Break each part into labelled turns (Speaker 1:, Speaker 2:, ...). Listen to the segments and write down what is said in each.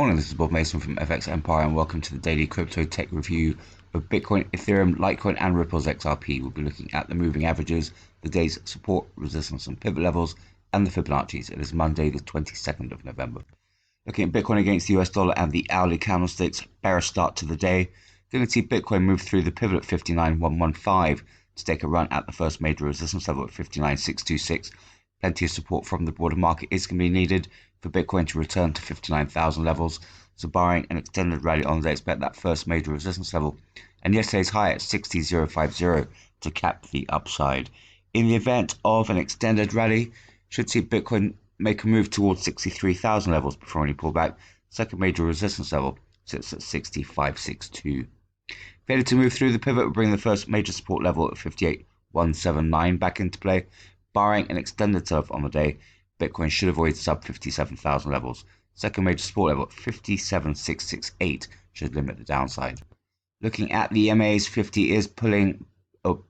Speaker 1: morning, this is Bob Mason from FX Empire and welcome to the daily crypto tech review of Bitcoin, Ethereum, Litecoin and Ripple's XRP. We'll be looking at the moving averages, the day's support, resistance and pivot levels and the Fibonacci's. It is Monday the 22nd of November. Looking at Bitcoin against the US dollar and the hourly candlesticks, bearish start to the day. Going to see Bitcoin move through the pivot at 59,115 to take a run at the first major resistance level at 59,626. Plenty of support from the broader market is going to be needed for Bitcoin to return to 59,000 levels. So barring an extended rally on the day, expect that first major resistance level and yesterday's high at 60,050 to cap the upside. In the event of an extended rally, should see Bitcoin make a move towards 63,000 levels before any pullback. Second major resistance level sits at 6562. Failure to move through the pivot will bring the first major support level at 58,179 back into play. Barring an extended sell-off on the day, Bitcoin should avoid sub 57,000 levels. Second major support level at 57,668 should limit the downside. Looking at the EMAs, 50 is pulling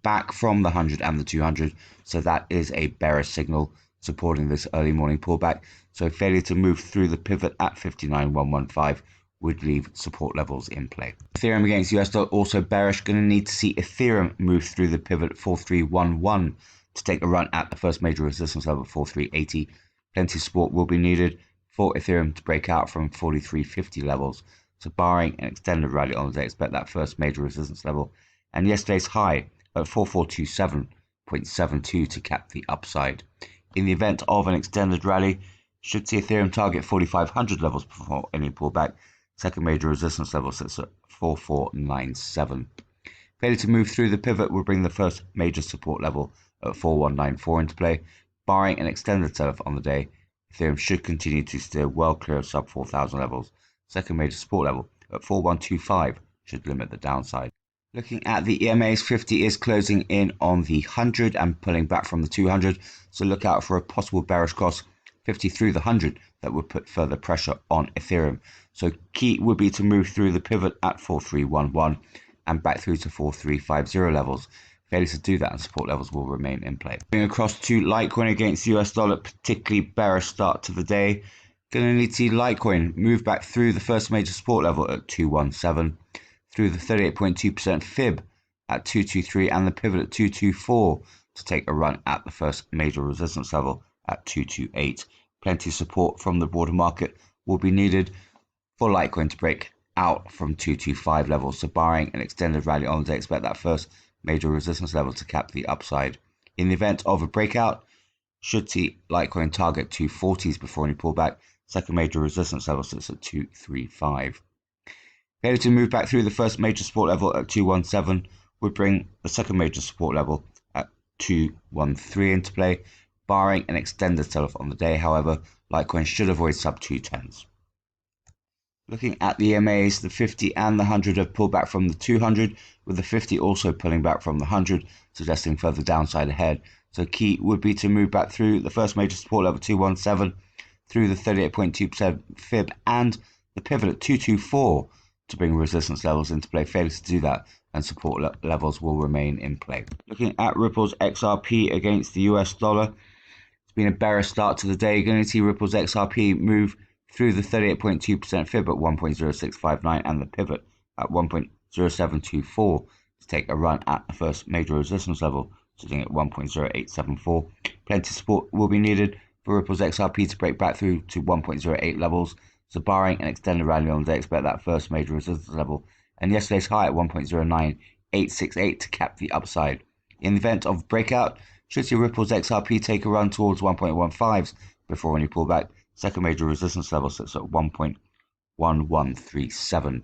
Speaker 1: back from the 100 and the 200, so that is a bearish signal supporting this early morning pullback. So failure to move through the pivot at 59,115 would leave support levels in play. Ethereum against US dollar also bearish. Going to need to see Ethereum move through the pivot at 4311 to take a run at the first major resistance level 4380. Plenty of support will be needed for Ethereum to break out from 4350 levels. So barring an extended rally on the day, expect that first major resistance level and yesterday's high at 4427.72 to cap the upside. In the event of an extended rally, should see Ethereum target 4500 levels before any pullback. Second major resistance level sits at 4497. Failure to move through the pivot will bring the first major support level at 4194 into play. Barring an extended sell-off on the day, Ethereum should continue to steer well clear of sub 4,000 levels. Second major support level at 4125 should limit the downside. Looking at the EMAs, 50 is closing in on the 100 and pulling back from the 200, so look out for a possible bearish cross 50 through the 100 that would put further pressure on Ethereum. So key would be to move through the pivot at 4311 and back through to 4350 levels. Failure to do that and support levels will remain in play. Moving across to Litecoin against US dollar, particularly bearish start to the day. Going to need to see Litecoin move back through the first major support level at 217, through the 38.2% fib at 223 and the pivot at 224 to take a run at the first major resistance level at 228. Plenty of support from the broader market will be needed for Litecoin to break out from 225 levels. So barring an extended rally on the day, expect that first major resistance level to cap the upside. In the event of a breakout, should see Litecoin target 240s before any pullback. Second major resistance level sits at 235. Failure to move back through the first major support level at 217 would bring the second major support level at 213 into play. Barring an extended sell-off on the day, however, Litecoin should avoid sub 210s. Looking at the EMAs, the 50 and the 100 have pulled back from the 200, with the 50 also pulling back from the 100, suggesting further downside ahead. So key would be to move back through the first major support level 217, through the 38.2% fib and the pivot at 224 to bring resistance levels into play. Failure to do that and support levels will remain in play. Looking at Ripple's XRP against the US dollar, it's been a bearish start to the day. Going to see Ripple's XRP move through the 38.2% fib at 1.0659 and the pivot at 1.0724 to take a run at the first major resistance level, sitting at 1.0874. Plenty of support will be needed for Ripple's XRP to break back through to 1.08 levels. So barring an extended rally on the day, expect that first major resistance level and yesterday's high at 1.09868 to cap the upside. In the event of breakout, should see Ripple's XRP take a run towards 1.15s before any pullback. Second major resistance level sits at 1.1137.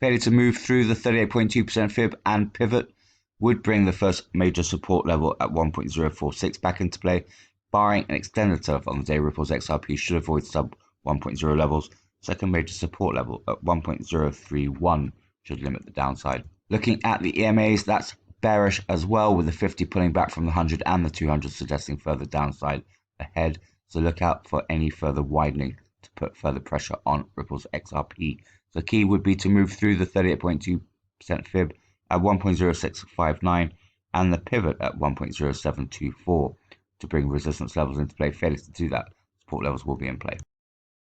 Speaker 1: Failure to move through the 38.2% fib and pivot would bring the first major support level at 1.046 back into play. Barring an extended sell-off on the day, Ripple's XRP should avoid sub 1.0 levels. Second major support level at 1.031 should limit the downside. Looking at the EMAs, that's bearish as well, with the 50 pulling back from the 100 and the 200, suggesting further downside ahead. So look out for any further widening to put further pressure on Ripple's XRP. The key would be to move through the 38.2% fib at 1.0659 and the pivot at 1.0724 to bring resistance levels into play. Failure to do that, support levels will be in play.